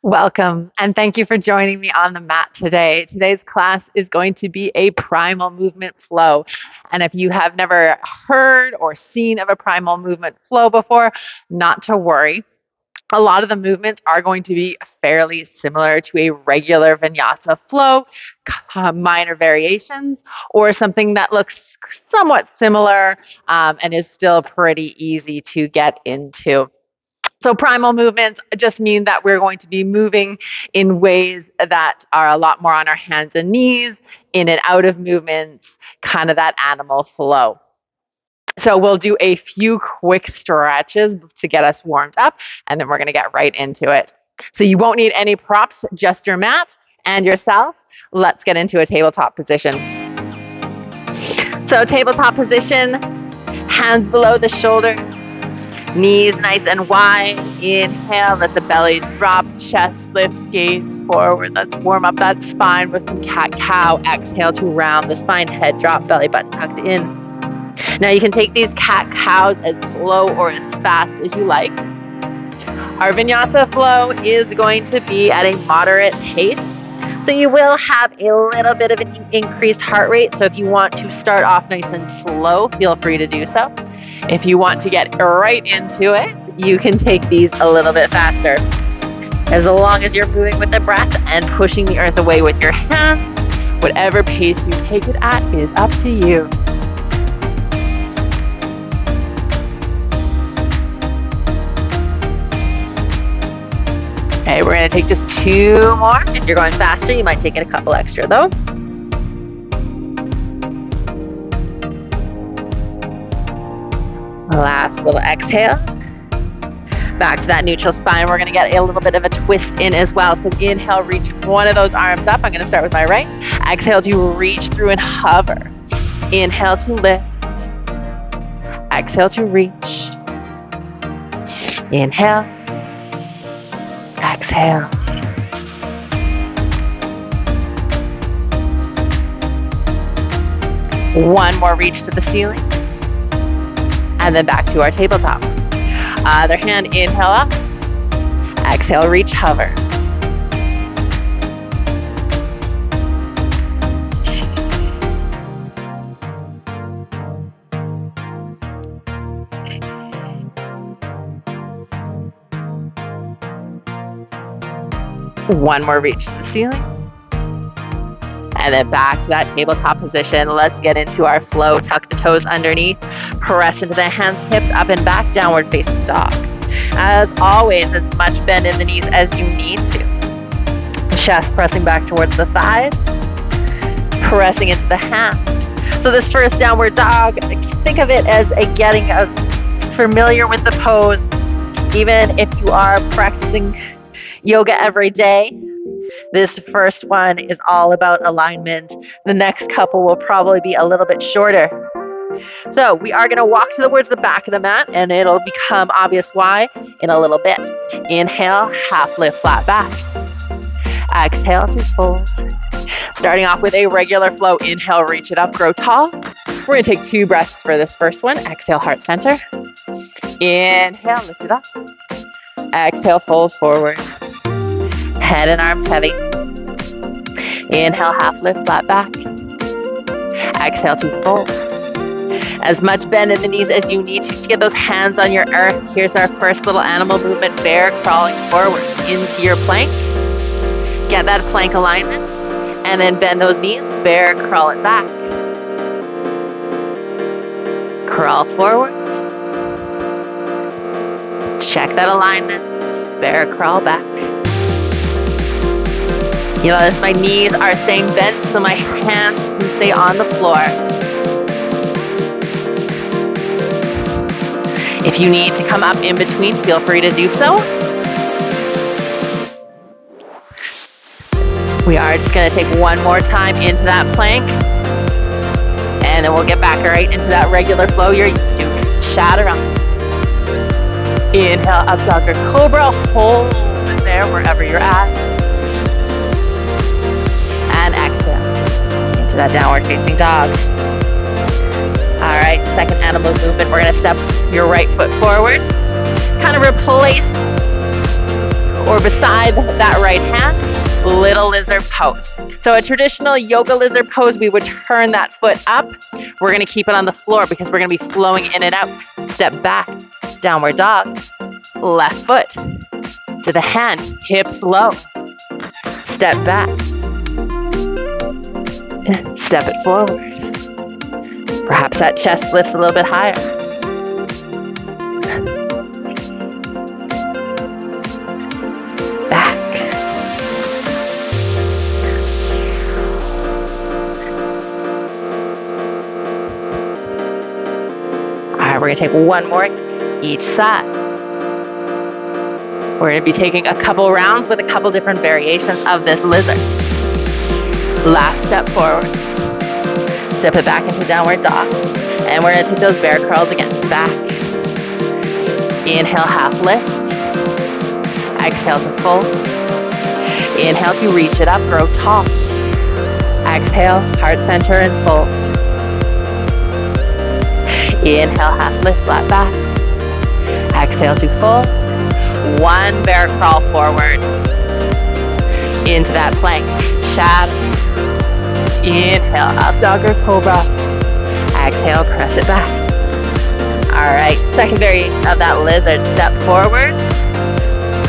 Welcome, and thank you for joining me on the mat today. Today's class is going to be a primal movement flow. And if you have never heard or seen of a primal movement flow before, not to worry. A lot of the movements are going to be fairly similar to a regular vinyasa flow, minor variations, or something that looks somewhat similar and is still pretty easy to get into. So primal movements just mean that we're going to be moving in ways that are a lot more on our hands and knees, in and out of movements, kind of that animal flow. So we'll do a few quick stretches to get us warmed up, and then we're going to get right into it. So you won't need any props, just your mat and yourself. Let's get into a tabletop position. So tabletop position, hands below the shoulders, knees nice and wide. Inhale, let the belly drop, chest lifts, gaze forward. Let's warm up that spine with some cat-cow. Exhale to round the spine, head drop, belly button tucked in. Now you can take these cat-cows as slow or as fast as you like. Our vinyasa flow is going to be at a moderate pace. So you will have a little bit of an increased heart rate. So if you want to start off nice and slow, feel free to do so. If you want to get right into it, you can take these a little bit faster. As long as you're moving with the breath and pushing the earth away with your hands, whatever pace you take it at is up to you. Okay, we're going to take just 2 more. If you're going faster, you might take it a couple extra though. Last little exhale. Back to that neutral spine. We're going to get a little bit of a twist in as well. So inhale, reach one of those arms up. I'm going to start with my right. Exhale to reach through and hover. Inhale to lift. Exhale to reach. Inhale. Exhale. One more reach to the ceiling. And then back to our tabletop. Other hand, inhale up. Exhale, reach, hover. One more reach to the ceiling. And then back to that tabletop position. Let's get into our flow. Tuck the toes underneath. Press into the hands, hips, up and back, downward facing dog. As always, as much bend in the knees as you need to. Chest pressing back towards the thighs. Pressing into the hands. So this first downward dog, think of it as getting familiar with the pose. Even if you are practicing yoga every day, this first one is all about alignment. The next couple will probably be a little bit shorter. So we are going to walk towards the back of the mat, and it'll become obvious why in a little bit. Inhale, half lift, flat back. Exhale to fold. Starting off with a regular flow. Inhale, reach it up, grow tall. We're going to take 2 breaths for this first one. Exhale, heart center. Inhale, lift it up. Exhale, fold forward. Head and arms heavy. Inhale, half lift, flat back. Exhale to fold. As much bend in the knees as you need to get those hands on your earth. Here's our first little animal movement, bear crawling forward into your plank. Get that plank alignment, and then bend those knees, bear crawl it back. Crawl forward. Check that alignment, bear crawl back. You notice my knees are staying bent so my hands can stay on the floor. If you need to come up in between, feel free to do so. We are just going to take one more time into that plank. And then we'll get back right into that regular flow you're used to. Chaturanga. Inhale, up dog or cobra. Hold it there wherever you're at. And exhale into that downward facing dog. All right, second animal movement. We're going to step your right foot forward. Kind of replace or beside that right hand, little lizard pose. So a traditional yoga lizard pose, we would turn that foot up. We're gonna keep it on the floor because we're gonna be flowing in and out. Step back, downward dog, left foot to the hand, hips low. Step back, step it forward. Perhaps that chest lifts a little bit higher. Back. All right, we're gonna take one more each side. We're gonna be taking a couple rounds with a couple different variations of this lizard. Last step forward. Step it back into downward dog. And we're gonna take those bear curls again. Back. Inhale, half lift. Exhale to fold. Inhale to reach it up, grow tall. Exhale, heart center and fold. Inhale, half lift, flat back. Exhale to fold. One bear crawl forward. Into that plank. Shadow. Inhale, up dog or cobra. Exhale, press it back. All right, second variation of that lizard. Step forward.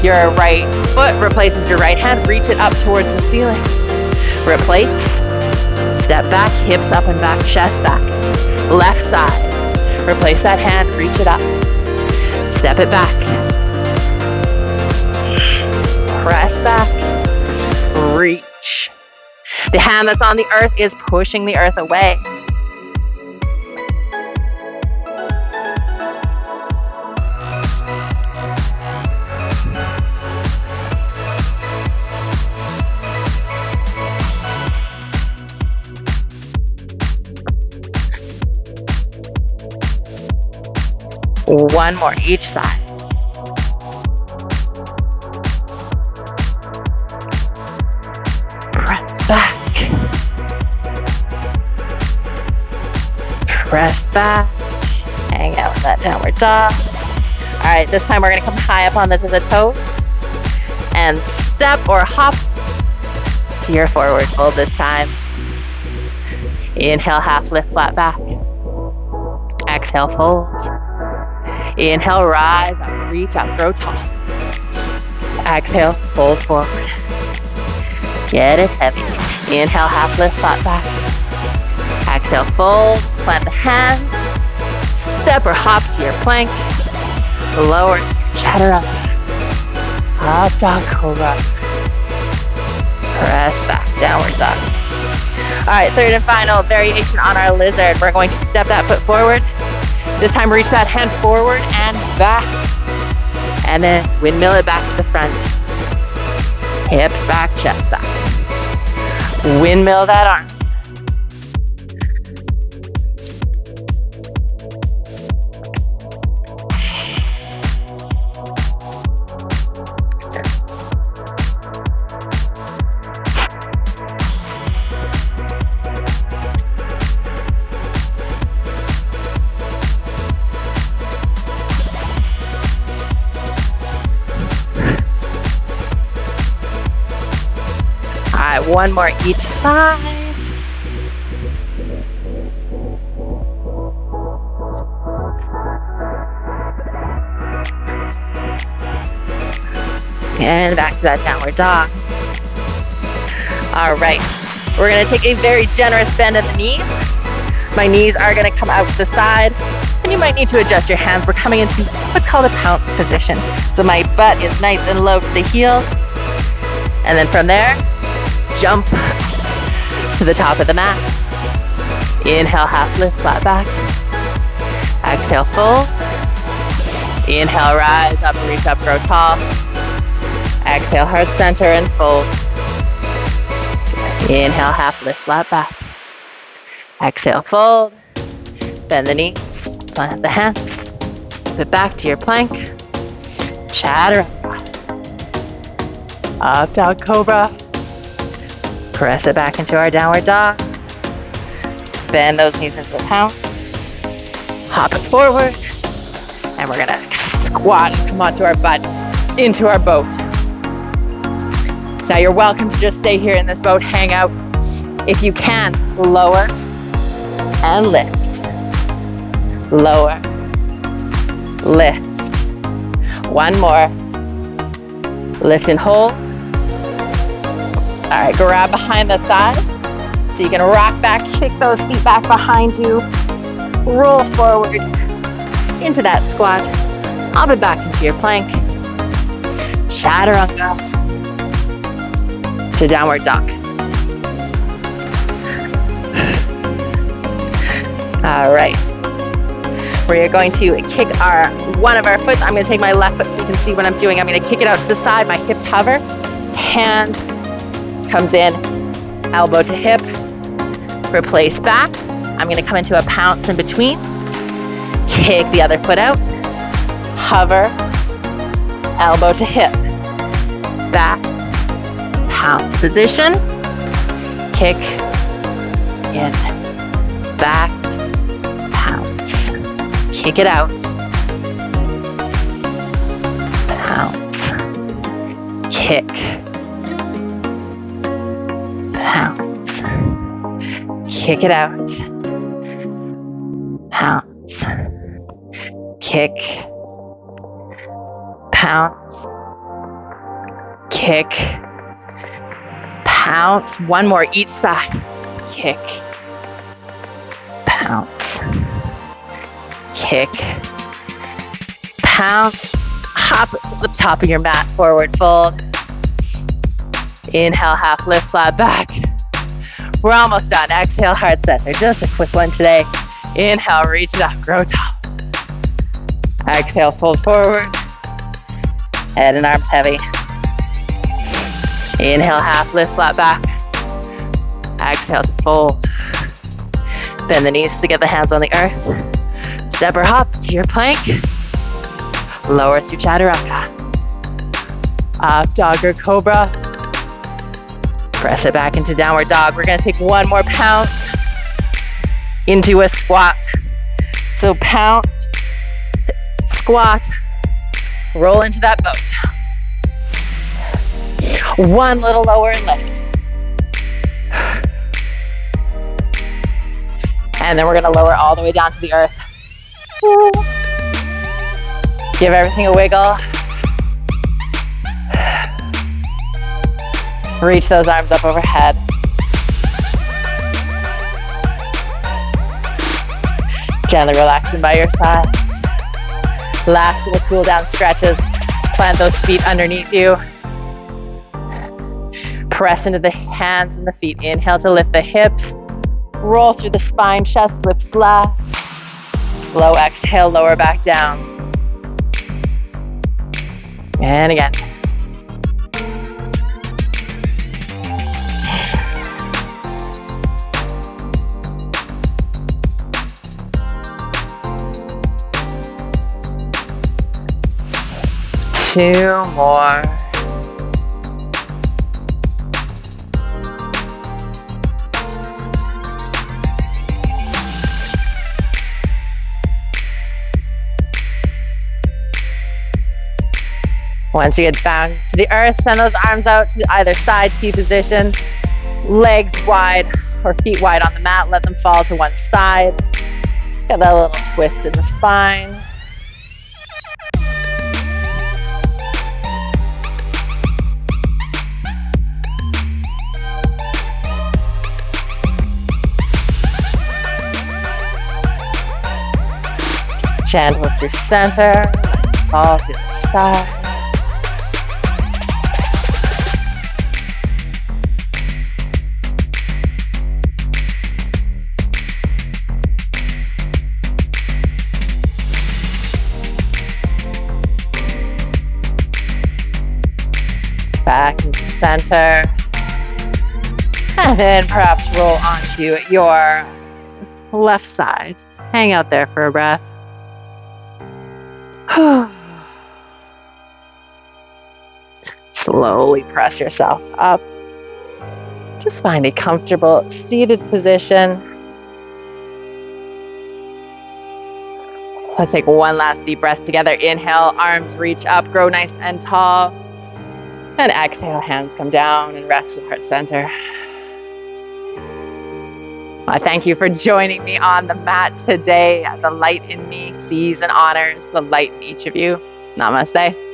Your right foot replaces your right hand. Reach it up towards the ceiling. Replace. Step back, hips up and back, chest back. Left side. Replace that hand, reach it up. Step it back. Press back. Reach. The hand that's on the earth is pushing the earth away. One more each side. Press back. Press back. Hang out with that downward dog. All right, this time we're gonna come high up on the toes and step or hop to your forward fold this time. Inhale, half lift, flat back. Exhale, fold. Inhale, rise up, reach up, grow tall. Exhale, fold forward. Get it heavy. Inhale, half lift, flat back. Exhale, fold, plant the hands. Step or hop to your plank. Lower, chaturanga. Up dog cobra. Press back, downward dog. All right, third and final variation on our lizard. We're going to step that foot forward. This time reach that hand forward and back. And then windmill it back to the front. Hips back, chest back. Windmill that arm. One more each side. And back to that downward dog. All right, we're gonna take a very generous bend at the knees. My knees are gonna come out to the side, and you might need to adjust your hands. We're coming into what's called a pounce position. So my butt is nice and low to the heels. And then from there, jump to the top of the mat. Inhale, half lift, flat back. Exhale, fold. Inhale, rise up, reach up, grow tall. Exhale, heart center and fold. Inhale, half lift, flat back. Exhale, fold. Bend the knees, plant the hands. Step it back to your plank. Chaturanga. Up dog cobra. Press it back into our downward dog. Bend those knees into a pounce. Hop it forward. And we're gonna squat and come onto our butt into our boat. Now you're welcome to just stay here in this boat, hang out. If you can, lower and lift. Lower, lift. One more. Lift and hold. All right, grab behind the thighs so you can rock back, kick those feet back behind you, roll forward into that squat, up and back into your plank, chaturanga to downward dog. All right, we are going to kick one of our foot. I'm going to take my left foot so you can see what I'm doing. I'm going to kick it out to the side, my hips hover, hand comes in, elbow to hip, replace back. I'm going to come into a pounce in between, kick the other foot out, hover, elbow to hip, back, pounce position, kick, in, back, pounce, kick it out, pounce, kick, pounce, kick it out, pounce, kick, pounce, kick, pounce. One more each side, kick, pounce, kick, pounce, hop to the top of your mat, forward fold. Inhale, half lift, flat back. We're almost done. Exhale, heart center. Just a quick one today. Inhale, reach it up, grow tall. Exhale, fold forward. Head and arms heavy. Inhale, half lift, flat back. Exhale to fold. Bend the knees to get the hands on the earth. Step or hop to your plank. Lower through chaturanga. Up dog or cobra. Press it back into downward dog. We're going to take one more pounce into a squat. So pounce, squat, roll into that boat. One little lower and lift. And then we're going to lower all the way down to the earth. Give everything a wiggle. Reach those arms up overhead. Gently relaxing by your side. Last little cool down stretches. Plant those feet underneath you. Press into the hands and the feet. Inhale to lift the hips. Roll through the spine, chest lifts last. Slow exhale, lower back down. And again. Two more. Once you get down to the earth, send those arms out to either side, T position. Legs wide or feet wide on the mat. Let them fall to one side. Get that little twist in the spine. Gentle through center, fall to the other side. Back into center. And then perhaps roll onto your left side. Hang out there for a breath. Slowly press yourself up. Just find a comfortable seated position. Let's take one last deep breath together. Inhale, arms reach up, grow nice and tall. And exhale, hands come down and rest at heart center. I thank you for joining me on the mat today. The light in me sees and honors the light in each of you. Namaste.